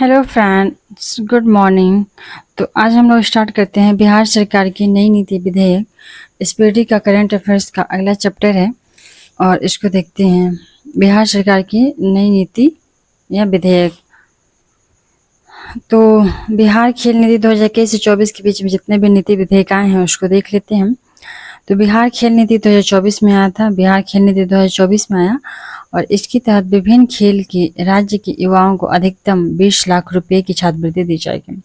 Hello friends, good morning. तो आज हम लोग स्टार्ट करते हैं बिहार सरकार की नई नीति विधेयक। इस पीढ़ी का करंट अफेयर्स का अगला चैप्टर है और इसको देखते हैं। बिहार सरकार की नई नीति या विधेयक। तो बिहार खेल नीति 2021 से 24 के बीच में जितने भी नीति विधेयक आए हैं उसको देख लेते हैं। तो बिहार खेल नीति 2024 में आया था। बिहार खेल नीति 2024 में आया और इसके तहत विभिन्न खेल की राज्य के युवाओं को अधिकतम 20 लाख रुपए की छात्रवृत्ति दी जाएगी।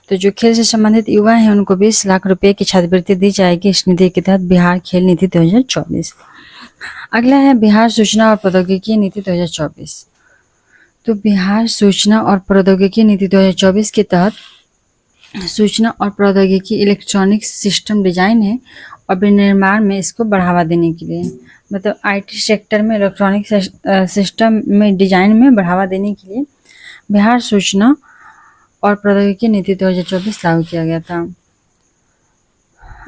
तो जो खेल से संबंधित युवा हैं उनको 20 लाख रुपए की छात्रवृत्ति दी जाएगी इस नीति के तहत, बिहार खेल नीति 2024। अगला है बिहार सूचना और प्रौद्योगिकी नीति 2024। तो बिहार सूचना और प्रौद्योगिकी नीति 2024 के तहत सूचना और प्रौद्योगिकी इलेक्ट्रॉनिक सिस्टम डिजाइन है और विनिर्माण में इसको बढ़ावा देने के लिए, मतलब आईटी सेक्टर में इलेक्ट्रॉनिक सिस्टम में डिजाइन में बढ़ावा देने के लिए बिहार सूचना और प्रौद्योगिकी नीति 2024 लागू किया गया था।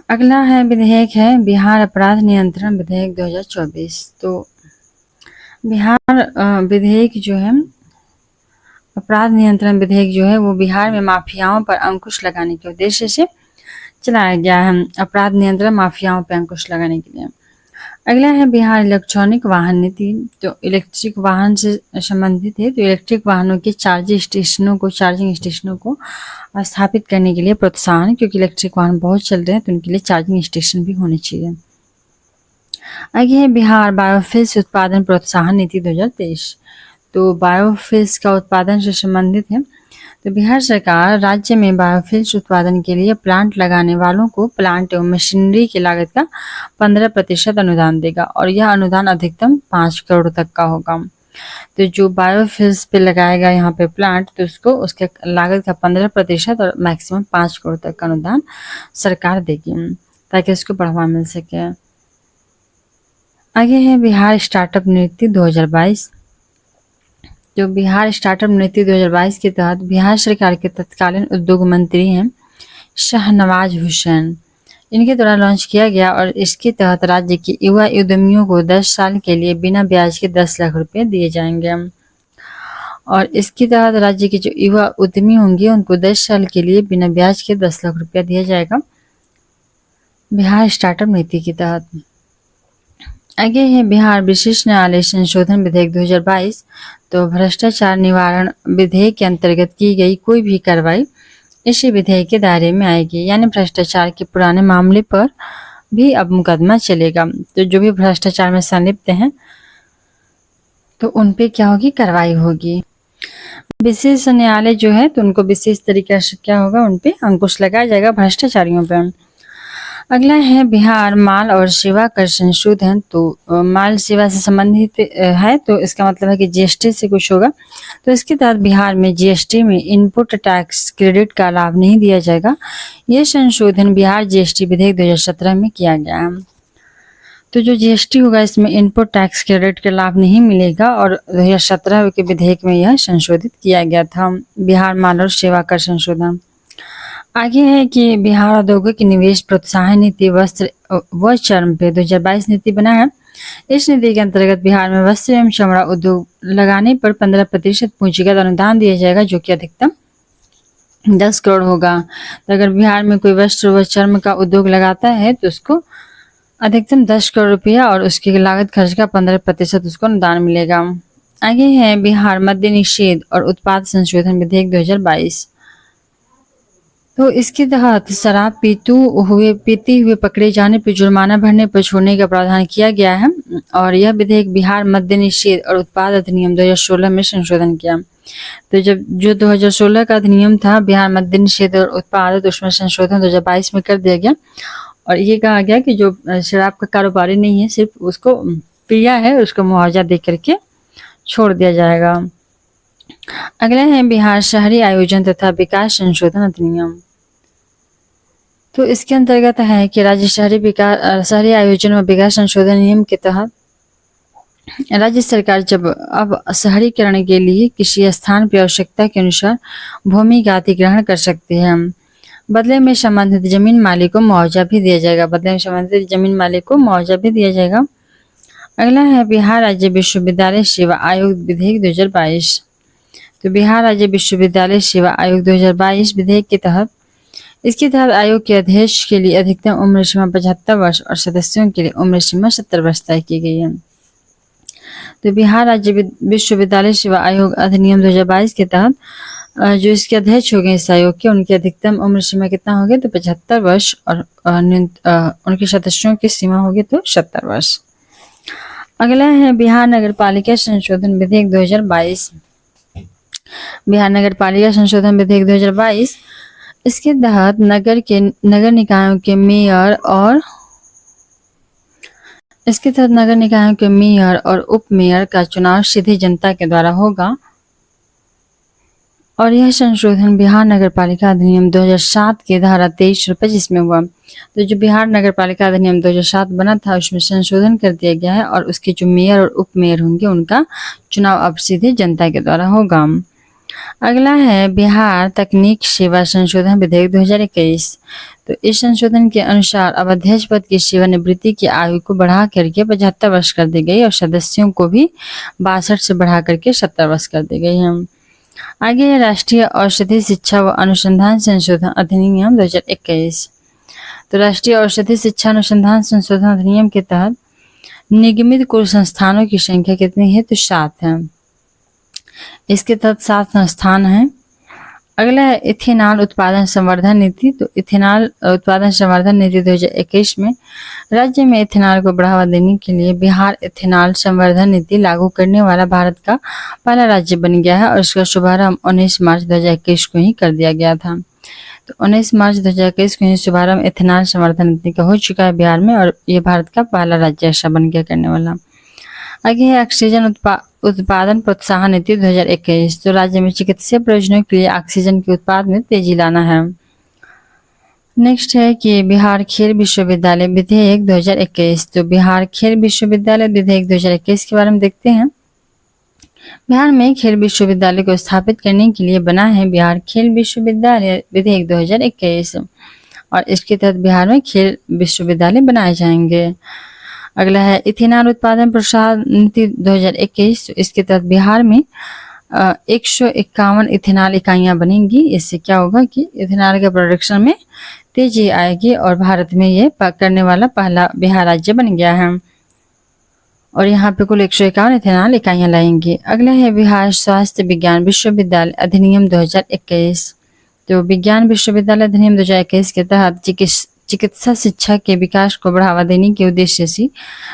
अगला है विधेयक है बिहार अपराध नियंत्रण विधेयक 2024। तो बिहार विधेयक जो है अपराध नियंत्रण विधेयक जो है वो बिहार में माफियाओं पर अंकुश लगाने के उद्देश्य से चलाया गया है। अपराध नियंत्रण माफियाओं पर अंकुश लगाने के लिए। अगला है बिहार इलेक्ट्रॉनिक वाहन नीति। तो इलेक्ट्रिक वाहन से संबंधित है। तो इलेक्ट्रिक वाहनों के चार्जिंग स्टेशनों को स्थापित करने के लिए प्रोत्साहन, क्योंकि इलेक्ट्रिक वाहन बहुत चल रहे हैं तो उनके लिए चार्जिंग स्टेशन भी होने चाहिए। आगे है बिहार बायोफ्यूल्स उत्पादन प्रोत्साहन नीति 2023। तो बायोफ्यूल्स का उत्पादन से संबंधित है। तो बिहार सरकार राज्य में बायोफ्यूल्स उत्पादन के लिए प्लांट लगाने वालों को प्लांट एवं मशीनरी की लागत का 15% अनुदान देगा और यह अनुदान अधिकतम 5 करोड़ तक का होगा। तो जो बायोफ्यूल्स पे लगाएगा यहाँ पे प्लांट, तो उसको उसके लागत का 15% और मैक्सिमम 5 करोड़ तक का अनुदान सरकार देगी ताकि उसको बढ़ावा मिल सके। आगे है बिहार स्टार्टअप नीति 2022। जो बिहार स्टार्टअप नीति 2022 के तहत बिहार सरकार के तत्कालीन उद्योग मंत्री हैं शाहनवाज हुसैन, इनके द्वारा लॉन्च किया गया और इसके तहत राज्य के युवा उद्यमियों को 10 साल के लिए बिना ब्याज के 10 लाख रुपए दिए जाएंगे। और इसके तहत राज्य के जो युवा उद्यमी होंगे उनको 10 साल के लिए बिना ब्याज के 10 लाख रुपया दिया जाएगा बिहार स्टार्टअप नीति के तहत। आगे है बिहार विशेष न्यायालय संशोधन विधेयक 2022। तो भ्रष्टाचार निवारण विधेयक के अंतर्गत की गई कोई भी कार्रवाई इसी विधेयक के दायरे में आएगी, यानी भ्रष्टाचार के पुराने मामले पर भी अब मुकदमा चलेगा। तो जो भी भ्रष्टाचार में संलिप्त हैं तो उन पे क्या होगी, कार्रवाई होगी। विशेष न्यायालय जो है तो उनको विशेष तरीके से क्या होगा, उन पे अंकुश लगाया जाएगा भ्रष्टाचारियों पर। अगला है बिहार माल और सेवा कर संशोधन। तो माल सेवा से संबंधित है, तो इसका मतलब है कि जीएसटी से कुछ होगा। तो इसके तहत बिहार में जीएसटी में इनपुट टैक्स क्रेडिट का लाभ नहीं दिया जाएगा। ये संशोधन बिहार जीएसटी विधेयक 2017 में किया गया है। तो जो जीएसटी होगा इसमें इनपुट टैक्स क्रेडिट का लाभ नहीं मिलेगा और 2017 के विधेयक में यह संशोधित किया गया था, बिहार माल और सेवा कर संशोधन। आगे है कि बिहार औद्योगिक निवेश प्रोत्साहन नीति वस्त्र व चर्म पे 2022 नीति बना है। इस नीति के अंतर्गत बिहार में वस्त्र एवं चमड़ा उद्योग लगाने पर 15% पूंजीगत अनुदान दिया जाएगा, जो कि अधिकतम 10 करोड़ होगा। तो अगर बिहार में कोई वस्त्र व चर्म का उद्योग लगाता है तो उसको अधिकतम 10 करोड़ रुपया और उसकी लागत खर्च का 15% उसको अनुदान मिलेगा। आगे है बिहार मद्य निषेध और उत्पाद संशोधन विधेयक 2022। तो इसके तहत शराब पीते हुए पकड़े जाने पर जुर्माना भरने पर छोड़ने का प्रावधान किया गया है और यह विधेयक बिहार मद्य निषेध और उत्पाद अधिनियम 2016 में संशोधन किया। तो जब जो 2016 का अधिनियम था बिहार मद्य निषेध और उत्पाद, तो उसमें संशोधन 2022 में कर दिया गया और ये कहा गया कि जो शराब का कारोबारी नहीं है, सिर्फ उसको पिया है, उसको मुआवजा दे करके छोड़ दिया जाएगा। अगला है बिहार शहरी आयोजन तथा विकास संशोधन अधिनियम। तो इसके अंतर्गत है कि राज्य शहरी आयोजन व विकास संशोधन नियम के तहत राज्य सरकार जब अब शहरीकरण के लिए किसी स्थान पर आवश्यकता के अनुसार भूमि का अधिग्रहण कर सकती है। बदले में संबंधित जमीन मालिक को मुआवजा भी दिया जाएगा। अगला है बिहार राज्य विश्वविद्यालय सेवा आयोग विधेयक 2022। तो बिहार राज्य विश्वविद्यालय सेवा आयोग 2022 विधेयक के तहत इसके तहत आयोग के अध्यक्ष के लिए अधिकतम उम्र सीमा 75 वर्ष और सदस्यों के लिए उम्र सीमा 70 वर्ष तय की गई है। तो बिहार राज्य विश्वविद्यालय सेवा आयोग अधिनियम 2022 के तहत जो इसके अध्यक्ष हो गए इस आयोग के, उनकी अधिकतम उम्र सीमा कितना हो गया तो 75 वर्ष और उनके सदस्यों की सीमा होगी तो 70 वर्ष। अगला है बिहार नगर पालिका संशोधन विधेयक 2022। बिहार नगर पालिका संशोधन विधेयक 2022 इसके तहत नगर निकायों के मेयर और उप मेयर का चुनाव सीधे जनता के द्वारा होगा और यह संशोधन बिहार नगर पालिका अधिनियम 2007 के धारा 23 और 25 में हुआ। तो जो बिहार नगर पालिका अधिनियम 2007 बना था उसमें संशोधन कर दिया गया है और उसके जो मेयर और उप मेयर होंगे उनका चुनाव अब सीधे जनता के द्वारा होगा। अगला है बिहार तकनीक सेवा संशोधन विधेयक 2021। तो इस संशोधन के अनुसार अब अध्यक्ष पद की सेवानिवृत्ति की आयु को बढ़ा करके 75 वर्ष कर दी गई और सदस्यों को भी 62 से बढ़ा करके 70 वर्ष कर दी गई है। आगे है राष्ट्रीय औषधि शिक्षा व अनुसंधान संशोधन अधिनियम 2021। तो राष्ट्रीय औषधि शिक्षा अनुसंधान संशोधन अधिनियम के तहत निगमित कुल संस्थानों की संख्या कितनी है तो 7 है। इसके तहत 7 संस्थान हैं। अगला है इथेनॉल उत्पादन संवर्धन नीति। तो इथेनॉल उत्पादन संवर्धन नीति 2021 में राज्य में इथेनॉल को बढ़ावा देने के लिए बिहार इथेनॉल संवर्धन नीति लागू करने वाला भारत का पहला राज्य बन गया है और इसका शुभारंभ 19 मार्च 2021 को ही कर दिया गया था। तो 19 मार्च 2021 को ही शुभारंभ इथेनॉल संवर्धन नीति का हो चुका है बिहार में और ये भारत का पहला राज्य ऐसा बन गया करने वाला। आगे है ऑक्सीजन उत्पादन प्रोत्साहन नीति 2021। तो राज्य में चिकित्सीय प्रयोजनों के लिए ऑक्सीजन के उत्पादन में तेजी लाना है। नेक्स्ट है कि बिहार खेल विश्वविद्यालय विधेयक 2021। तो बिहार खेल विश्वविद्यालय विधेयक 2021 के बारे में देखते हैं। बिहार में खेल विश्वविद्यालय को स्थापित करने के लिए बना है बिहार खेल विश्वविद्यालय विधेयक 2021 और इसके तहत बिहार में खेल विश्वविद्यालय बनाए जाएंगे। अगला है इथेनॉल उत्पादन प्रोत्साहन नीति 2021। तो इसके तहत बिहार में 151 इथेनॉल इकाइयां बनेंगी। इससे क्या होगा कि इथेनॉल के प्रोडक्शन में तेजी आएगी और भारत में ये करने वाला पहला बिहार राज्य बन गया है और यहाँ पे कुल 151 इथेनॉल इकाइयां लाएंगे। अगला है बिहार स्वास्थ्य विज्ञान विश्वविद्यालय अधिनियम 2021। तो विज्ञान विश्वविद्यालय अधिनियम 2021 के तहत चिकित्सा शिक्षा के विकास को बढ़ावा देने के उद्देश्य से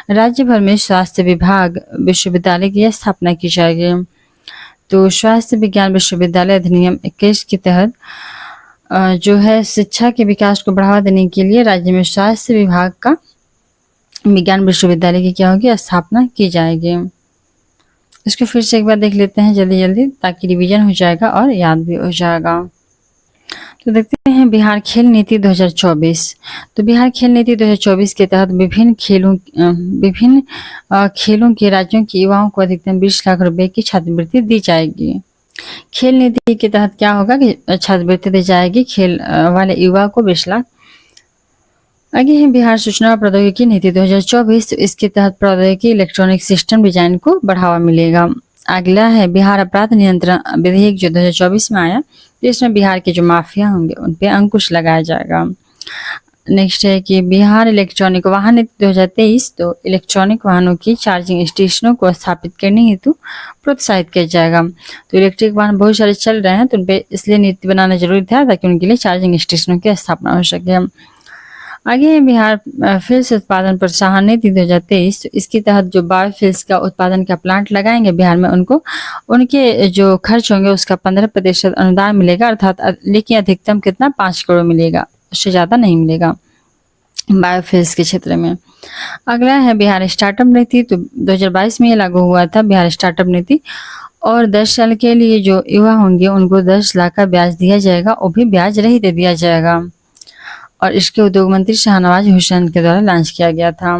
राज्य भर में स्वास्थ्य विभाग विश्वविद्यालय की स्थापना की जाएगी। तो स्वास्थ्य विज्ञान विश्वविद्यालय अधिनियम 21 के तहत जो है शिक्षा के विकास को बढ़ावा देने के लिए राज्य में स्वास्थ्य विभाग का विज्ञान विश्वविद्यालय की क्या होगी स्थापना की जाएगी। इसको फिर से एक बार देख लेते हैं जल्दी जल्दी ताकि रिवीजन हो जाएगा और याद भी हो जाएगा। तो देखते हैं बिहार खेल नीति 2024। तो बिहार खेल नीति 2024 के तहत विभिन्न खेलों के राज्यों के युवाओं को अधिकतम 20 लाख रुपए की छात्रवृत्ति दी जाएगी। खेल नीति के तहत क्या होगा कि छात्रवृत्ति दी जाएगी खेल वाले युवा को 20 लाख। आगे है बिहार सूचना और प्रौद्योगिकी नीति 2024। तो इसके तहत प्रौद्योगिकी इलेक्ट्रॉनिक सिस्टम डिजाइन को बढ़ावा मिलेगा। अगला है बिहार अपराध नियंत्रण विधेयक जो 2024 में आया। तो इसमें बिहार के जो माफिया होंगे उन पे अंकुश लगाया जाएगा। नेक्स्ट है कि बिहार इलेक्ट्रॉनिक वाहन नीति 2023। तो इलेक्ट्रॉनिक वाहनों की चार्जिंग स्टेशनों को स्थापित करने हेतु प्रोत्साहित किया जाएगा। तो इलेक्ट्रिक वाहन बहुत सारे चल रहे हैं तो उन पे इसलिए नीति बनाना जरूरी था ताकि उनके लिए चार्जिंग स्टेशनों की स्थापना हो सके। आगे है बिहार फिल्स उत्पादन प्रोत्साहन नीति 2023। तो इसके तहत जो बायोफिल्स का उत्पादन का प्लांट लगाएंगे बिहार में उनके जो खर्च होंगे उसका 15% अनुदान मिलेगा अर्थात लेकिन अधिकतम कितना 5 करोड़ मिलेगा, उससे ज़्यादा नहीं मिलेगा बायोफिल्स के क्षेत्र में। अगला है बिहार स्टार्टअप नीति। तो 2022 में ये लागू हुआ था बिहार स्टार्टअप नीति और 10 साल के लिए जो युवा होंगे उनको 10 लाख का ब्याज दिया जाएगा, वो भी ब्याज रहित दे दिया जाएगा और इसके उद्योग मंत्री शाहनवाज हुसैन के द्वारा लॉन्च किया गया था।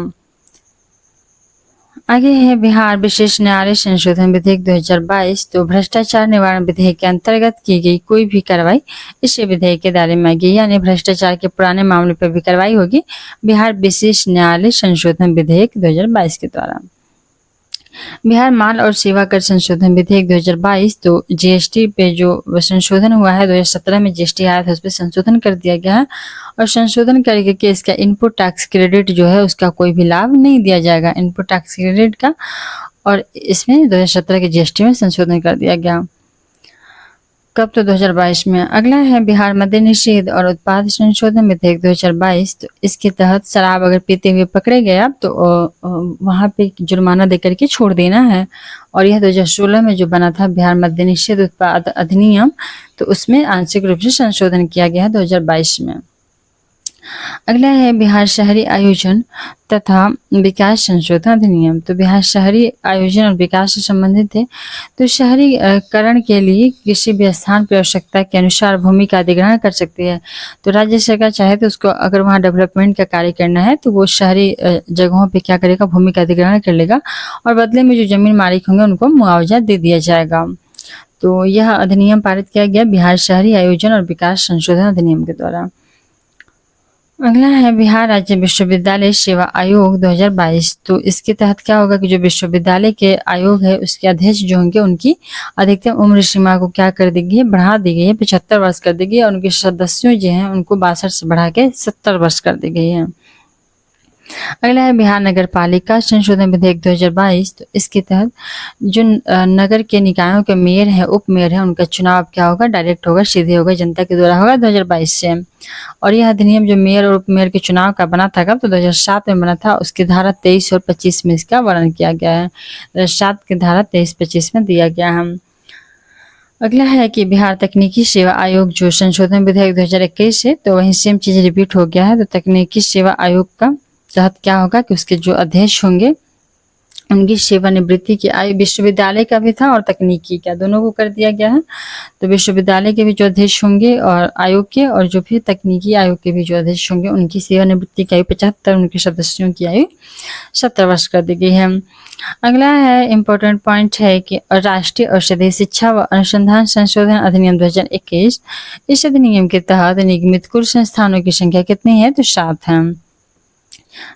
आगे है बिहार विशेष न्यायालय संशोधन विधेयक 2022। तो भ्रष्टाचार निवारण विधेयक के अंतर्गत की गई कोई भी कार्रवाई इस विधेयक के दायरे में आएगी, यानी भ्रष्टाचार के पुराने मामले पर भी कार्रवाई होगी बिहार विशेष न्यायालय संशोधन विधेयक 2022 के द्वारा। बिहार माल और सेवा कर संशोधन विधेयक 2022, तो जीएसटी पे जो संशोधन हुआ है 2017 में जीएसटी आया था, उस पर संशोधन कर दिया गया है और संशोधन करके इसका इनपुट टैक्स क्रेडिट जो है उसका कोई भी लाभ नहीं दिया जाएगा इनपुट टैक्स क्रेडिट का, और इसमें 2017 के जीएसटी में संशोधन कर दिया गया। कब? तो 2022 में। अगला है बिहार मद्य निषेध और उत्पाद संशोधन विधेयक 2022, तो इसके तहत शराब अगर पीते हुए पकड़े गए आप तो वहाँ पे जुर्माना देकर के छोड़ देना है, और यह 2016 में जो बना था बिहार मद्य निषेध उत्पाद अधिनियम, तो उसमें आंशिक रूप से संशोधन किया गया है 2022 में। अगला है बिहार शहरी आयोजन तथा विकास संशोधन अधिनियम, तो बिहार शहरी आयोजन और विकास से संबंधित है। तो शहरीकरण के लिए किसी भी स्थान पर आवश्यकता के अनुसार भूमि का अधिग्रहण कर सकती है। तो राज्य सरकार चाहे तो उसको अगर वहाँ डेवलपमेंट का कार्य करना है तो वो शहरी जगहों पे क्या करेगा, भूमि का अधिग्रहण कर लेगा और बदले में जो जमीन मालिक होंगे उनको मुआवजा दे दिया जाएगा। तो यह अधिनियम पारित किया गया बिहार शहरी आयोजन और विकास संशोधन अधिनियम के द्वारा। अगला है बिहार राज्य विश्वविद्यालय सेवा आयोग 2022, तो इसके तहत क्या होगा कि जो विश्वविद्यालय के आयोग है उसके अध्यक्ष जो होंगे उनकी अधिकतम उम्र सीमा को क्या कर दी गई है, बढ़ा दी गई है, 75 वर्ष कर दी गई है और उनके सदस्यों जो हैं उनको 62 से बढ़ा के 70 वर्ष कर दी गई है। अगला है बिहार नगर पालिका संशोधन विधेयक 2022, तो इसके तहत जो नगर के निकायों के मेयर है, उप मेयर है, उनका चुनाव क्या होगा, डायरेक्ट होगा, सीधे होगा, जनता के द्वारा होगा 2022 से। और यह अधिनियम जो मेयर और उप मेयर के चुनाव का बना था कब, तो 2007 में बना था। उसकी धारा 23 और 25 में इसका वर्णन किया गया है। 2007 की धारा 23-25 में दिया गया है। अगला है कि बिहार तकनीकी सेवा आयोग जो संशोधन विधेयक 2021 है, तो वही सेम चीज रिपीट हो गया है। तो तकनीकी सेवा आयोग का तहत क्या होगा कि उसके जो अध्यक्ष होंगे उनकी सेवानिवृत्ति की आयु विश्वविद्यालय का भी था और तकनीकी का, दोनों को कर दिया गया है। तो विश्वविद्यालय के भी जो अध्यक्ष होंगे और आयोग के, और जो भी तकनीकी आयोग के भी जो अध्यक्ष होंगे उनकी सेवानिवृत्ति की आयु 75, उनके सदस्यों की आयु 70 वर्ष कर दी गई है। अगला है इम्पोर्टेंट पॉइंट है कि राष्ट्रीय औषधि शिक्षा व अनुसंधान संशोधन अधिनियम 2021, इस अधिनियम के तहत निगमित कुल संस्थानों की संख्या कितनी है, तो 7 है।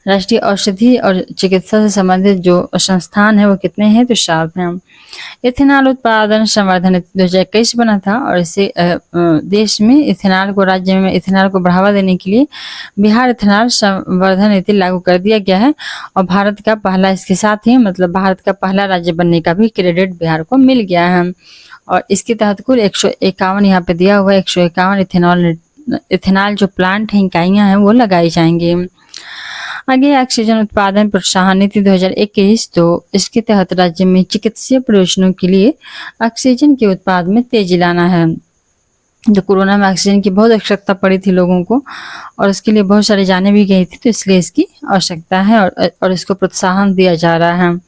राष्ट्रीय औषधि और चिकित्सा से संबंधित जो संस्थान है वो कितने हैं, तो 7 हैं। इथेनॉल उत्पादन संवर्धन 2021 बना था और इसे देश में इथेनॉल को, राज्य में इथेनॉल को बढ़ावा देने के लिए बिहार इथेनॉल संवर्धन नीति लागू कर दिया गया है और भारत का पहला, इसके साथ ही मतलब भारत का पहला राज्य बनने का भी क्रेडिट बिहार को मिल गया है। और इसके तहत कुल 151 यहाँ पे दिया हुआ है, 151 इथेनॉल जो प्लांट है, इकाइयाँ हैं वो लगाई जाएंगी। आगे ऑक्सीजन उत्पादन प्रोत्साहन नीति 2021, तो इसके तहत राज्य में चिकित्सीय प्रयोजनों के लिए ऑक्सीजन के उत्पाद में तेजी लाना है। जो कोरोना में ऑक्सीजन की बहुत आवश्यकता पड़ी थी लोगों को और उसके लिए बहुत सारी जानें भी गई थी, तो इसलिए इसकी आवश्यकता है और इसको प्रोत्साहन दिया जा रहा है।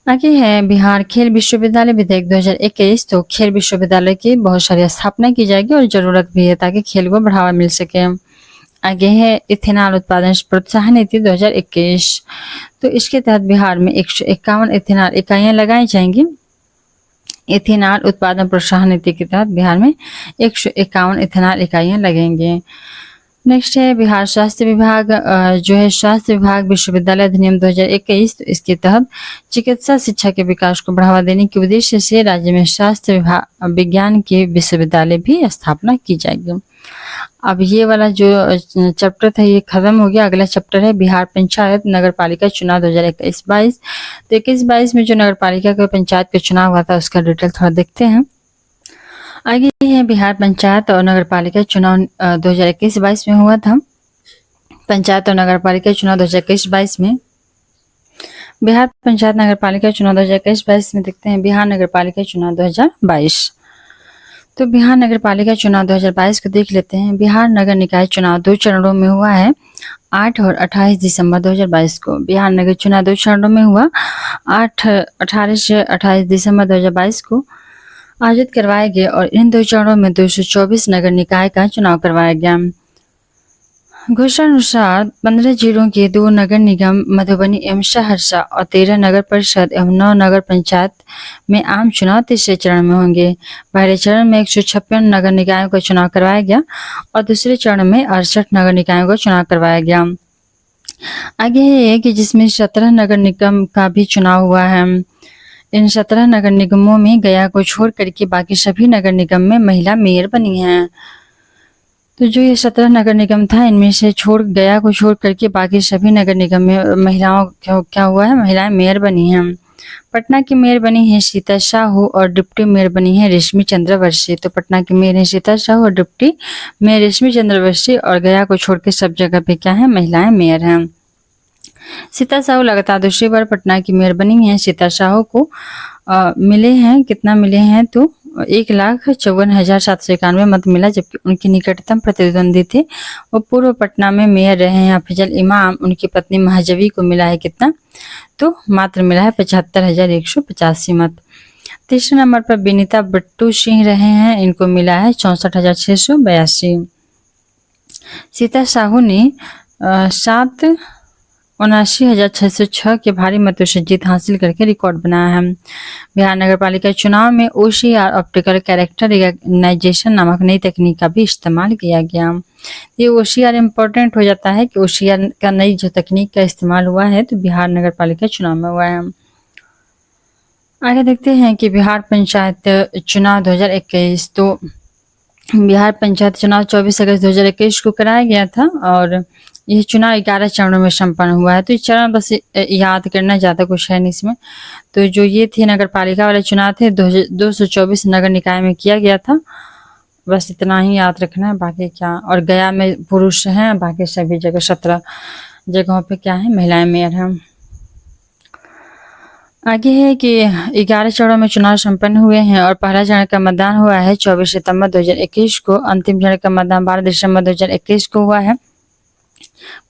आगे है बिहार खेल विश्वविद्यालय विधेयक 2021, तो खेल विश्वविद्यालय की बहुत सारी स्थापना की जाएगी और जरूरत भी है ताकि खेल को बढ़ावा मिल सके। आगे है इथेनॉल उत्पादन प्रोत्साहन नीति 2021, तो इसके तहत बिहार में 151 इथेनॉल इकाइयां लगाई जाएंगी। इथेनॉल उत्पादन प्रोत्साहन नीति के तहत बिहार में 151 इथेनॉल इकाइयां लगेंगे। नेक्स्ट है बिहार स्वास्थ्य विभाग, जो है स्वास्थ्य विभाग विश्वविद्यालय अधिनियम 2021, तो इसके तहत चिकित्सा शिक्षा के विकास को बढ़ावा देने के उद्देश्य से राज्य में स्वास्थ्य विभाग विज्ञान के विश्वविद्यालय भी स्थापना की जाएगी। अब ये वाला जो चैप्टर था ये खत्म हो गया। अगला चैप्टर है बिहार पंचायत नगर पालिका चुनाव 2021-22, तो 21-22 में जो नगर पालिका के पंचायत का चुनाव हुआ था उसका डिटेल थोड़ा देखते हैं। आगे है बिहार पंचायत और नगर पालिका चुनाव 2021-22 में हुआ था। पंचायत और नगर पालिका चुनाव 2021-22 में, बिहार पंचायत नगर पालिका चुनाव 2021-22 में देखते हैं बिहार नगर पालिका चुनाव 2022। तो बिहार नगर पालिका चुनाव 2022 को देख लेते हैं। बिहार नगर निकाय चुनाव 2 चरणों में हुआ है। 8 और 28 दिसंबर 2022 को बिहार नगर चुनाव 2 चरणों में हुआ। 18 से 28 दिसंबर 2022 को आयोजित करवाए गए और इन 2 चरणों में 224 नगर निकाय का चुनाव करवाया गया। घोषणा अनुसार 15 जिलों के 2 नगर निगम मधुबनी एवं सहरसा और 13 नगर परिषद एवं 9 नगर पंचायत में आम चुनाव तीसरे चरण में होंगे। पहले चरण में 156 नगर निकायों का चुनाव करवाया गया और दूसरे चरण में 68 नगर निकायों का चुनाव करवाया गया। आगे है कि जिसमें 17 नगर निगम का भी चुनाव हुआ है। इन 17 नगर निगमों में गया को छोड़ करके बाकी सभी नगर निगम में महिला मेयर बनी हैं। तो जो ये 17 नगर निगम था, इनमें से गया को छोड़ करके बाकी सभी नगर निगम में महिलाओं क्या हुआ है, महिलाएं मेयर बनी हैं। पटना की मेयर बनी है सीता साहू और डिप्टी मेयर बनी है रेशमी चंद्रवंशी। तो पटना की मेयर है सीता साहू और डिप्टी मेयर रेशमी चंद्रवंशी, और गया को छोड़ के सब जगह पे क्या है, महिलाएं मेयर हैं। सीता साहू लगातार दूसरी बार पटना की मेयर बनी है। सीता साहू को मिले हैं, कितना मिले हैं, तो 1,54,791 मत मिला, जबकि उनके निकटतम प्रतिद्वंदी थे वो पूर्व पटना में मेयर रहे हैं हफीजुल इमाम। उनकी पत्नी महजवी को मिला है कितना, तो मात्र मिला है 75,185 मत। तीसरे नंबर पर विनीता बट्टू सिंह रहे हैं, इनको मिला है 64,682। सीता साहू ने 7,79,606 के भारी मतों से जीत हासिल करके रिकॉर्ड बनाया है। बिहार नगर पालिका चुनाव में OCR ऑप्टिकल कैरेक्टर रिकॉग्नाइजेशन नामक नई तकनीक का भी इस्तेमाल किया गया। ये OCR इम्पोर्टेंट हो जाता है कि OCR का नई जो तकनीक का इस्तेमाल हुआ है तो बिहार नगर पालिका चुनाव में हुआ है। आगे देखते हैं कि बिहार पंचायत चुनाव 2021। तो बिहार पंचायत चुनाव 24 अगस्त 2021 को कराया गया था और यह चुनाव 11 चरणों में संपन्न हुआ है। तो ये चरण बस याद करना, ज़्यादा कुछ है नहीं इसमें। तो जो ये थे नगर पालिका वाले चुनाव थे 224 नगर निकाय में किया गया था, बस इतना ही याद रखना है। बाकी क्या, और गया में पुरुष हैं, बाकी सभी जगह 17 जगहों पे क्या है, महिलाएं मेयर हैं। आगे है कि 11 चरणों में चुनाव संपन्न हुए हैं और पहला चरण का मतदान हुआ है 24 सितंबर 2021 को। अंतिम चरण का मतदान 12 दिसंबर 2021 को हुआ है।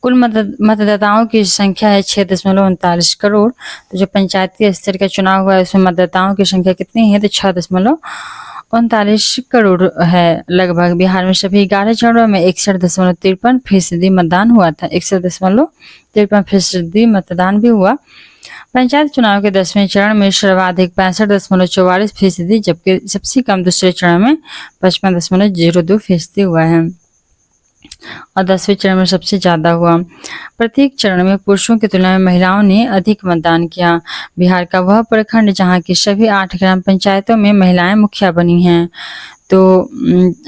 कुल मतदाताओं की संख्या है 6.39 करोड़। तो जो पंचायती स्तर का चुनाव हुआ है उसमें मतदाताओं की संख्या कितनी है, तो 6.39 करोड़ है लगभग। बिहार में सभी 11 चरणों में 61.53% मतदान हुआ था। 61.53% मतदान भी हुआ। पंचायत चुनाव के 10वें चरण में सर्वाधिक 65.44%, जबकि सबसे कम दूसरे चरण में 55.02% हुआ है और 10वें चरण में सबसे ज्यादा हुआ। प्रत्येक चरण में पुरुषों की तुलना में महिलाओं ने अधिक मतदान किया। बिहार का वह प्रखंड जहां की सभी 8 ग्राम पंचायतों में महिलाएं मुखिया बनी हैं। तो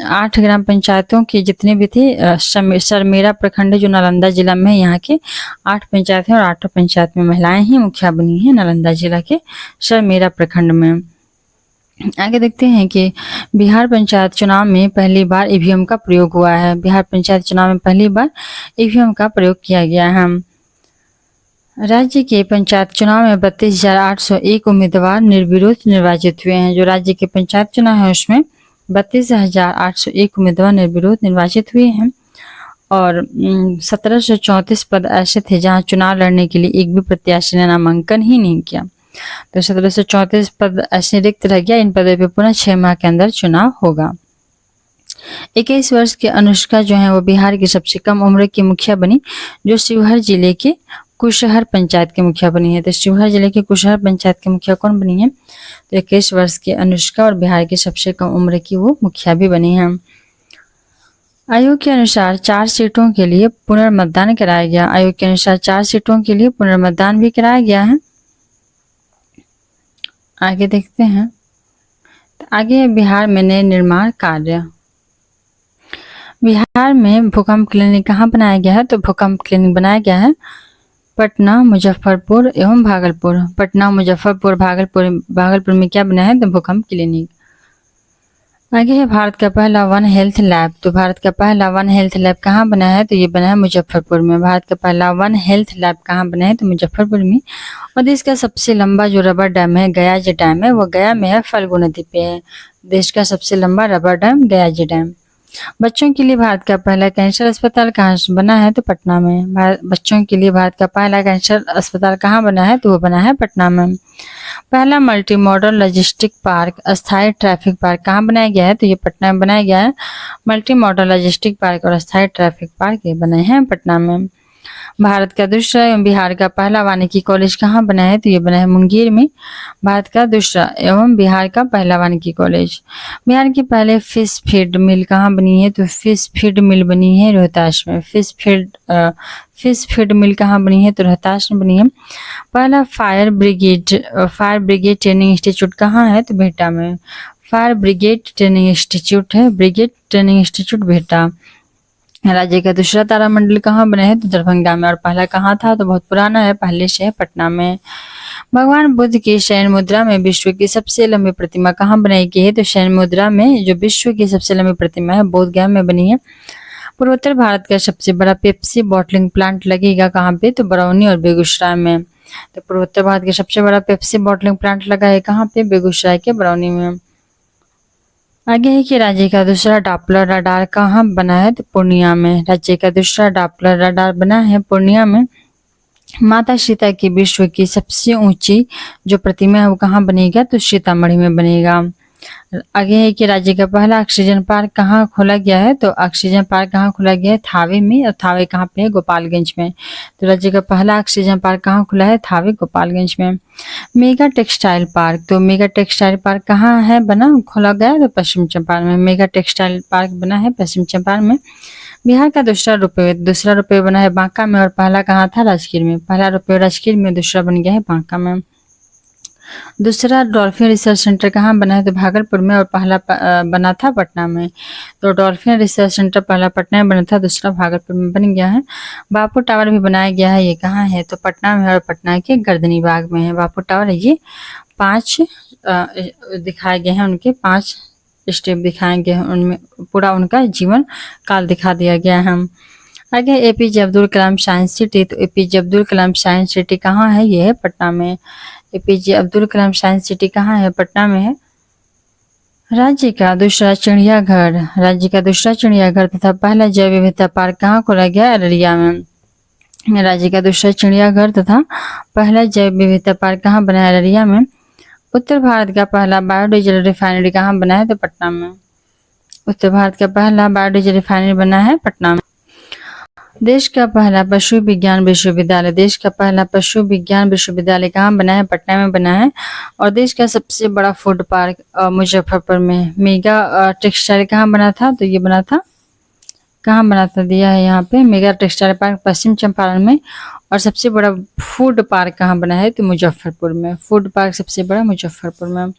8 ग्राम पंचायतों के जितने भी थे, सरमेरा प्रखंड जो नालंदा जिला में है, यहाँ के 8 पंचायत हैं और 8 पंचायत में महिलाएं ही मुखिया बनी हैं नालंदा जिला के सरमेरा प्रखंड में। आगे देखते हैं कि बिहार पंचायत चुनाव में पहली बार ईवीएम का प्रयोग हुआ है। बिहार पंचायत चुनाव में पहली बार ईवीएम का प्रयोग किया गया है। राज्य के पंचायत चुनाव में 32,801 उम्मीदवार निर्विरोध निर्वाचित हुए हैं। जो राज्य के पंचायत चुनाव है उसमें 32,801 उम्मीदवार निर्विरोध निर्वाचित हुए हैं और 1734 पद ऐसे थे जहां चुनाव लड़ने के लिए एक भी प्रत्याशी ने नामांकन ही नहीं किया। तो 1734 पद ऐसे रिक्त रह गया। इन पदों पर पुनः 6 माह के अंदर चुनाव होगा। 21 वर्ष की अनुष्का जो है वो बिहार की सबसे कम उम्र की मुखिया बनी, जो शिवहर जिले के कुशहर पंचायत के मुखिया बनी है। तो शिवहर जिले के कुशहर पंचायत के मुखिया कौन बनी है, तो 21 वर्ष की अनुष्का और बिहार की सबसे कम उम्र की वो मुखिया भी बनी है। आयोग के अनुसार 4 सीटों के लिए पुनर्मतदान कराया गया। आयोग के अनुसार 4 सीटों के लिए पुनर्मतदान भी कराया गया है। आगे देखते हैं, तो आगे बिहार में नए निर्माण कार्य। बिहार में भूकंप क्लिनिक कहाँ बनाया गया है, तो भूकंप क्लिनिक बनाया गया है पटना, मुजफ्फरपुर एवं भागलपुर। पटना, मुजफ्फरपुर, भागलपुर में क्या बना है, तो भूकंप क्लिनिक। आगे है भारत का पहला वन हेल्थ लैब। तो भारत का पहला वन हेल्थ लैब कहाँ बना है, तो ये बना है मुजफ्फरपुर में। भारत का पहला वन हेल्थ लैब कहाँ बना है, तो मुजफ्फरपुर में। और देश का सबसे लंबा जो रबर डैम है, गया जी डैम है, वो गया में है, फल्गु नदी पे है। देश का सबसे लंबा रबर डैम गया जी डैम। बच्चों के लिए भारत का पहला कैंसर अस्पताल कहाँ बना है, तो पटना में। बच्चों के लिए भारत का पहला कैंसर अस्पताल कहाँ बना है, तो वो बना है पटना में। पहला मल्टी मॉडल लॉजिस्टिक पार्क अस्थायी ट्रैफिक पार्क कहाँ बनाया गया है, तो ये पटना में बनाया गया है। मल्टी मॉडल लॉजिस्टिक पार्क और अस्थायी ट्रैफिक पार्क ये बने हैं पटना में। भारत का दूसरा एवं बिहार का पहला वानिकी कॉलेज कहाँ बना है? तो ये बना है मुंगेर में। भारत का दूसरा एवं बिहार का पहला वानिकी कॉलेज। बिहार की पहले फिश फीड मिल कहाँ बनी है? तो फिश फीड मिल बनी है रोहतास में। फिश फीड मिल कहाँ बनी है? तो रोहतास में बनी है। पहला फायर ब्रिगेड ट्रेनिंग इंस्टीट्यूट कहाँ है? तो बिहटा में। फायर ब्रिगेड ट्रेनिंग इंस्टीट्यूट है, ब्रिगेड ट्रेनिंग इंस्टीट्यूट बिहटा। राज्य का दूसरा तारामंडल कहाँ बना है? तो दरभंगा में। और पहला कहाँ था? तो बहुत पुराना है, पहले से है पटना में। भगवान बुद्ध की शयन मुद्रा में विश्व की सबसे लंबी प्रतिमा कहाँ बनाई गई है? तो शयन मुद्रा में जो विश्व की सबसे लंबी प्रतिमा है बोध गया में बनी है। पूर्वोत्तर भारत का सबसे बड़ा पेप्सी बॉटलिंग प्लांट लगेगा कहाँ पे? तो बरौनी और बेगूसराय में। तो पूर्वोत्तर भारत का सबसे बड़ा पेप्सी बॉटलिंग प्लांट लगा है कहाँ पे? बेगूसराय के बरौनी में। आगे है कि राज्य का दूसरा डॉपलर रडार कहाँ बना है? तो पूर्णिया में। राज्य का दूसरा डॉपलर रडार बना है पूर्णिया में। माता सीता की विश्व की सबसे ऊंची जो प्रतिमा है वो कहाँ बनेगा? तो सीतामढ़ी में बनेगा। आगे है कि राज्य का पहला ऑक्सीजन पार्क कहाँ खोला गया है? तो ऑक्सीजन पार्क कहाँ खोला गया है? थावे में। और थावे कहाँ पे है? गोपालगंज में। तो राज्य का पहला ऑक्सीजन पार्क कहाँ खुला है? थावे गोपालगंज में। मेगा टेक्सटाइल पार्क, तो मेगा टेक्सटाइल पार्क कहाँ है बना खोला गया? तो पश्चिम चंपारण में। मेगा टेक्सटाइल पार्क बना है पश्चिम चंपारण में। बिहार का दूसरा रुपये बना है बांका में। और पहला कहाँ था? राजगीर में। पहला रुपये राजगीर में, दूसरा बन गया है बांका में। दूसरा डॉल्फिन रिसर्च सेंटर कहाँ बना है? तो भागलपुर में। और पहला बना था पटना में। तो डॉल्फिन रिसर्च सेंटर पहला पटना में बना था, दूसरा भागलपुर में बन गया है। बापू टावर भी बनाया गया है, ये कहाँ है? तो पटना में। और पटना के गर्दनी बाग में है बापू टावर। ये 5 दिखाए गए हैं, उनके 5 स्टेप दिखाए गए हैं, उनमें पूरा उनका जीवन काल दिखा दिया गया है। आगे APJ Abdul Kalam science city, तो APJ Abdul Kalam science city कहाँ है? ये है पटना में। APJ Abdul Kalam science city कहाँ है? पटना में है। राज्य का दूसरा चिड़ियाघर तथा पहला जैव विविधता पार्क कहाँ खोला गया? अररिया में। राज्य का दूसरा चिड़ियाघर तथा पहला जैव विविधता पार्क कहाँ बना है? अररिया में। उत्तर भारत का पहला बायोडीजल रिफाइनरी कहाँ बना है? तो पटना में। उत्तर भारत का पहला बायोडीजल रिफाइनरी बना है पटना में। देश का पहला पशु विज्ञान विश्वविद्यालय कहाँ बना है? पटना में बना है। और देश का सबसे बड़ा फूड पार्क मुजफ्फरपुर में। मेगा टेक्सटाइल कहाँ बना था? तो ये बना था, कहाँ बना था दिया है यहाँ पे, मेगा टेक्सटाइल पार्क पश्चिम चंपारण में। और सबसे बड़ा फूड पार्क कहाँ बना है? तो मुजफ्फरपुर में। फूड पार्क सबसे बड़ा मुजफ्फरपुर में।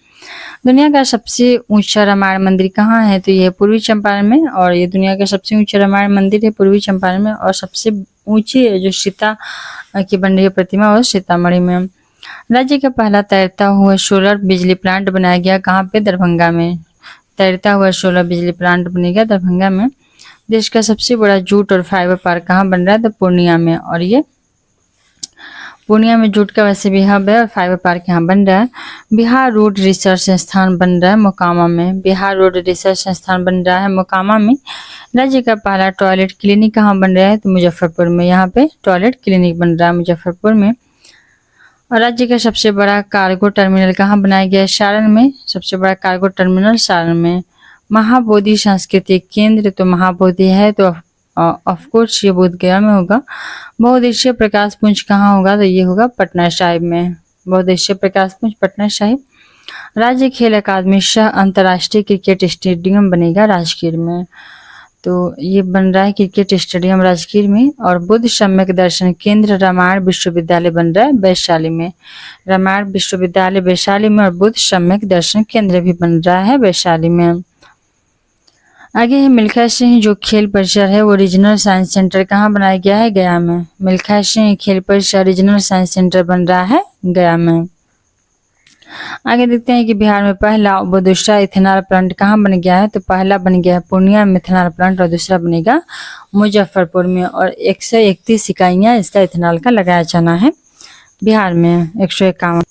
दुनिया का सबसे ऊंचा रामायण मंदिर कहाँ है? तो ये पूर्वी चंपारण में। और ये दुनिया का सबसे ऊंचा रामायण मंदिर है पूर्वी चंपारण में। और सबसे ऊंची जो सीता की बन रही है प्रतिमा वो सीतामढ़ी में। राज्य का पहला तैरता हुआ सोलर बिजली प्लांट बनाया गया कहाँ पे? दरभंगा में। तैरता हुआ सोलर बिजली प्लांट बनेगा दरभंगा में। देश का सबसे बड़ा जूट और फाइबर पार्क कहाँ बन रहा है? तो पूर्णिया में। और ये पूर्णिया में जूट का वैसे भी हब है और फाइबर पार्क यहाँ बन रहा है। बिहार रोड रिसर्च संस्थान बन रहा है मोकामा में। बिहार रोड रिसर्च संस्थान बन रहा है मोकामा में। राज्य का पहला टॉयलेट क्लिनिक कहाँ बन रहा है? तो मुजफ्फरपुर में। यहाँ पे टॉयलेट क्लिनिक बन रहा है मुजफ्फरपुर में। और राज्य का सबसे बड़ा कार्गो टर्मिनल कहाँ बनाया गया है? सारण में। सबसे बड़ा कार्गो टर्मिनल सारण में। महाबोधि सांस्कृतिक केंद्र, तो महाबोधि है तो ऑफ कोर्स ये बोध गया में होगा। बहुउद्देशीय प्रकाश पुंज कहाँ होगा? तो ये होगा पटना साहिब में। बहुउद्देशीय प्रकाश पुंज पटना साहिब। राज्य खेल अकादमी सह अंतर्राष्ट्रीय क्रिकेट स्टेडियम बनेगा राजगीर में। तो ये बन रहा है क्रिकेट स्टेडियम राजगीर में। और बुद्ध सम्यक दर्शन केंद्र रामायण विश्वविद्यालय बन रहा है वैशाली में। रामायण विश्वविद्यालय वैशाली में। और बुद्ध सम्यक दर्शन केंद्र भी बन रहा है वैशाली में। आगे है मिल्खा सिंह जो खेल परिसर है वो रीजनल साइंस सेंटर कहाँ बनाया गया है? गया में। मिल्खा सिंह खेल परिसर रीजनल साइंस सेंटर बन रहा है गया में। आगे देखते हैं कि बिहार में पहला व दूसरा इथेनॉल प्लांट कहाँ बन गया है? तो पहला बन गया है पूर्णिया में इथेनॉल प्लांट। और दूसरा बनेगा मुजफ्फरपुर में। और 131 इकाइयाँ इसका इथेनॉल का लगाया जाना है बिहार में। 151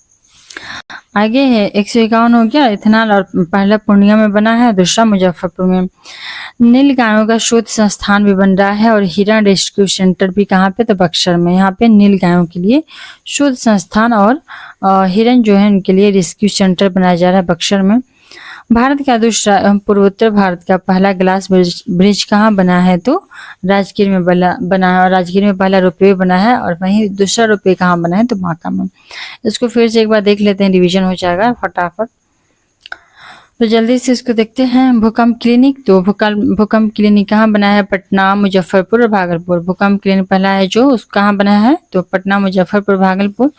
आगे है 151 हो गया इथेनॉल। और पहला पूर्णिया में बना है, दूसरा मुजफ्फरपुर में। नील गायों का शोध संस्थान भी बन रहा है। और हिरण रेस्क्यू सेंटर भी कहाँ पे? तो बक्सर में। यहाँ पे नील गायों के लिए शोध संस्थान और हिरण जो है उनके लिए रेस्क्यू सेंटर बनाया जा रहा है बक्सर में। भारत का दूसरा एवं पूर्वोत्तर भारत का पहला ग्लास ब्रिज कहाँ बना है? तो राजगीर में बना है, और राजगीर में पहला रोपवे बना है, और वहीं दूसरा रोपवे कहाँ बना है? तो बांका में। इसको फिर से एक बार देख लेते हैं, रिवीजन हो जाएगा फटाफट। तो जल्दी से इसको देखते हैं। भूकंप क्लिनिक, तो भूकंप क्लिनिक कहाँ बना है? पटना, मुजफ्फरपुर और भागलपुर। भूकंप क्लिनिक पहला है जो उस कहाँ बना है? तो पटना, मुजफ्फरपुर, भागलपुर।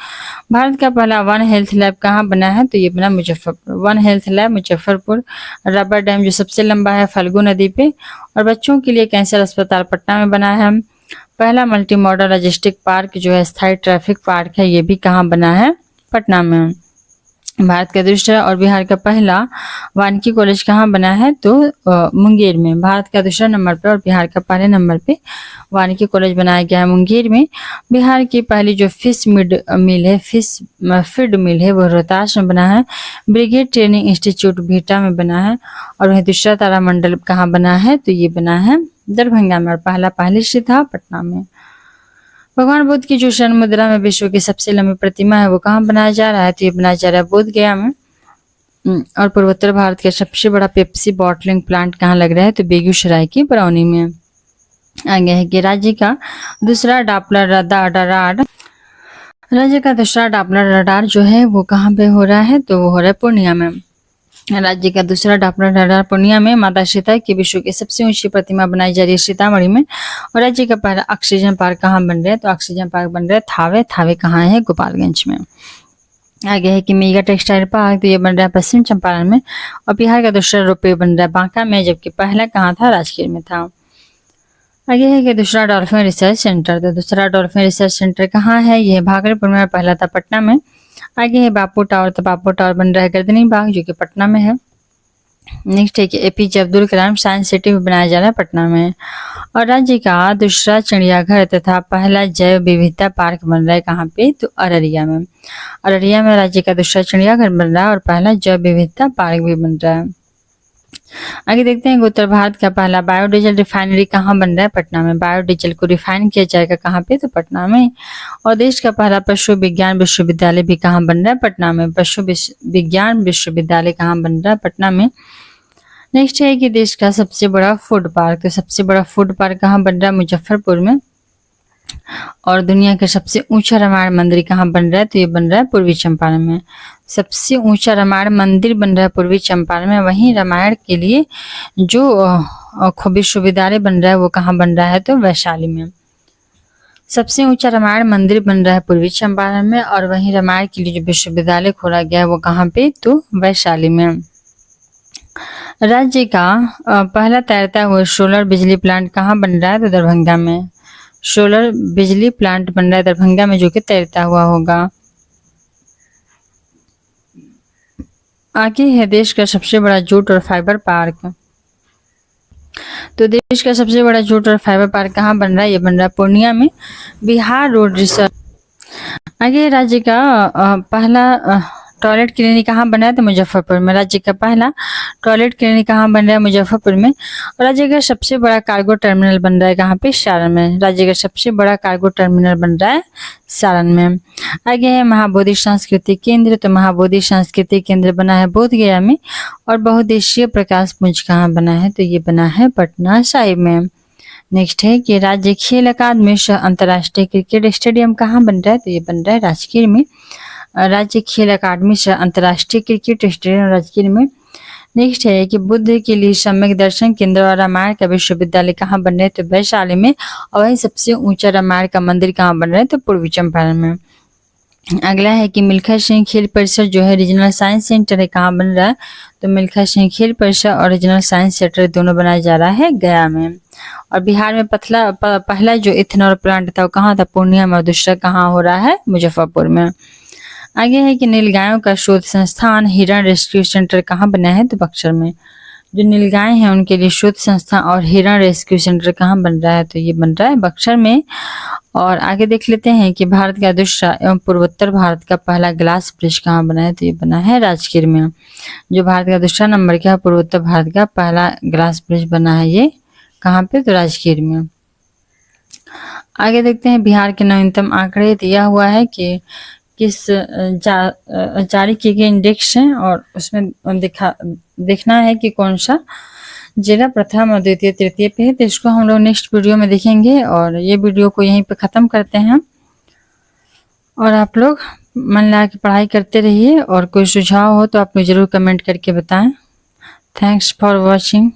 भारत का पहला वन हेल्थ लैब कहाँ बना है? तो ये बना Muzaffarpur, one health lab Muzaffarpur. Rubber dam जो सबसे लंबा है फल्गु नदी पे। और बच्चों के लिए कैंसर अस्पताल पटना में बना है। पहला मल्टी मॉडल लॉजिस्टिक पार्क जो है स्थायी ट्रैफिक पार्क है, ये भी कहाँ बना है? पटना में। भारत का दूसरा और बिहार का पहला वानिकी कॉलेज कहाँ बना है? तो मुंगेर में। भारत का दूसरा नंबर पर और बिहार का पहले नंबर पे वानिकी कॉलेज बनाया गया है मुंगेर में। बिहार की पहली जो फिश मिल है, फिश फीड मिल है, वो रोहतास में बना है। ब्रिगेड ट्रेनिंग इंस्टीट्यूट बिहटा में बना है। और वही दूसरा तारामंडल कहाँ बना है? तो ये बना है दरभंगा में। और पहला पहले से था पटना में। भगवान बुद्ध की जो स्वर्ण मुद्रा में विश्व की सबसे लंबी प्रतिमा है, वो कहाँ बनाया जा रहा है? तो ये बनाया जा रहा है बोध गया में। और पूर्वोत्तर भारत का सबसे बड़ा पेप्सी बॉटलिंग प्लांट कहाँ लग रहा है? तो बेगूसराय की बरौनी में। आगे है कि राज्य का दूसरा डॉपलर रडार, राज्य का दूसरा डॉपलर रडार जो है वो कहाँ पे हो रहा है? तो वो हो रहा है पूर्णिया में। राज्य का दूसरा डॉपलर रडार पूर्णिया में। माता सीता की विश्व की सबसे ऊंची प्रतिमा बनाई जा रही है सीतामढ़ी में। और राज्य का पहला ऑक्सीजन पार्क कहाँ बन रहा है? तो ऑक्सीजन पार्क बन रहा है थावे। थावे कहाँ है? गोपालगंज में। आगे है कि मेगा टेक्सटाइल पार्क, तो ये बन रहा है पश्चिम चंपारण में। और बिहार का दूसरा रोपवे बन रहा है बांका में, जबकि पहला कहाँ था? राजगीर में था। आगे है कि दूसरा डॉल्फिन रिसर्च सेंटर, तो दूसरा डॉल्फिन रिसर्च सेंटर कहाँ है? ये भागलपुर में। पहला था पटना में। आगे है बापू टावर, तो बापू टावर बन रहा है गर्दनी बाग, जो कि पटना में है। नेक्स्ट है कि APJ Abdul Kalam science city में बनाया जा रहा है पटना में। और राज्य का दूसरा चिड़ियाघर तथा पहला जैव विविधता पार्क बन रहा है कहाँ पे? तो अररिया में। अररिया में राज्य का दूसरा चिड़ियाघर बन रहा है और पहला जैव विविधता पार्क भी बन रहा है। आगे देखते हैं उत्तर भारत का पहला बायोडीजल रिफाइनरी कहाँ बन रहा है? पटना में। बायोडीजल को रिफाइन किया जाएगा कहाँ पे? तो पटना में। और देश का पहला पशु विज्ञान विश्वविद्यालय भी कहाँ बन रहा है? पटना में। पशु विज्ञान विश्वविद्यालय कहाँ बन रहा है? पटना में। नेक्स्ट है कि देश का सबसे बड़ा फूड पार्क, तो सबसे बड़ा फूड पार्क कहाँ बन रहा है? मुजफ्फरपुर में। और दुनिया का सबसे ऊंचा रामायण मंदिर कहाँ बन रहा है? तो ये बन रहा है पूर्वी चंपारण में। सबसे ऊंचा रामायण मंदिर बन रहा है पूर्वी चंपारण में। वहीं रामायण के लिए जो विश्वविद्यालय बन रहा है वो कहाँ बन रहा है? तो वैशाली में। सबसे ऊंचा रामायण मंदिर बन रहा है पूर्वी चंपारण में। और वहीं रामायण के लिए जो विश्वविद्यालय खोला गया है वो कहाँ पे? तो वैशाली में। राज्य का पहला तैरता हुआ सोलर बिजली प्लांट कहाँ बन रहा है? तो दरभंगा में। सोलर बिजली प्लांट बन रहा है दरभंगा में, जो कि तैरता हुआ होगा। आगे है देश का सबसे बड़ा जूट और फाइबर पार्क, तो देश का सबसे बड़ा जूट और फाइबर पार्क कहाँ बन रहा है? ये बन रहा है पूर्णिया में, बिहार रोड रिसर्च। आगे राज्य का पहला टॉयलेट क्लिनिक कहाँ बन रहा है? तो मुजफ्फरपुर में। राज्य का पहला टॉयलेट क्लिनिक कहाँ बन रहा है? मुजफ्फरपुर में। और राज्य का सबसे बड़ा कार्गो टर्मिनल बन रहा है कहाँ पे? सारण में। राज्य का सबसे बड़ा कार्गो टर्मिनल बन रहा है सारण में। आगे है महाबोधि सांस्कृतिक केंद्र, तो महाबोधि सांस्कृतिक केंद्र बना है बोध गया में। और बहुउद्देशीय प्रकाश पुंज कहाँ बना है? तो ये बना है पटना साहिब में। नेक्स्ट है कि राज्य खेल अकादमी सह अंतर्राष्ट्रीय क्रिकेट स्टेडियम कहाँ बन रहा है? तो ये बन रहा है राजगीर में। राज्य खेल अकादमी सह अंतर्राष्ट्रीय क्रिकेट स्टेडियम राजगीर में। नेक्स्ट है कि बुद्ध के लिए सम्यक दर्शन केंद्र और रामायण का विश्वविद्यालय कहाँ बन रहे हैं? तो वैशाली में। और वही सबसे ऊंचा रामायण का मंदिर कहाँ बन रहा है? तो पूर्वी चंपारण में। अगला है कि मिल्खा सिंह खेल परिसर जो है रीजनल साइंस सेंटर है, कहाँ बन रहा है? तो मिल्खा सिंह खेल परिसर और रीजनल साइंस सेंटर दोनों बनाया जा रहा है गया में। और बिहार में पहला जो इथेनॉल प्लांट था वो कहाँ था? पूर्णिया में। और दूसरा कहाँ हो रहा है? मुजफ्फरपुर में। आगे है कि नीलगायों का शोध संस्थान हिरण रेस्क्यू सेंटर कहाँ बना है? तो बक्सर में। जो नीलगाय हैं उनके लिए शोध संस्थान और हिरण रेस्क्यू सेंटर कहाँ बन रहा है? तो ये बन रहा है बक्सर में। और आगे देख लेते हैं कि भारत का दूसरा एवं पूर्वोत्तर भारत का पहला ग्लास ब्रिज कहाँ बना है? तो ये बना है राजगीर में। जो भारत का दूसरा नंबर का पूर्वोत्तर भारत का पहला ग्लास ब्रिज बना है, ये कहाँ पे? तो राजगीर में। आगे देखते हैं बिहार के नवीनतम आंकड़े दिया हुआ है कि किस जारी किए गए इंडेक्स हैं और उसमें देखना है कि कौन सा जिला प्रथम और द्वितीय तृतीय पे है। तो इसको हम लोग नेक्स्ट वीडियो में देखेंगे और ये वीडियो को यहीं पे ख़त्म करते हैं। और आप लोग मन लगा के पढ़ाई करते रहिए और कोई सुझाव हो तो आप मुझे ज़रूर कमेंट करके बताएं। Thanks for watching.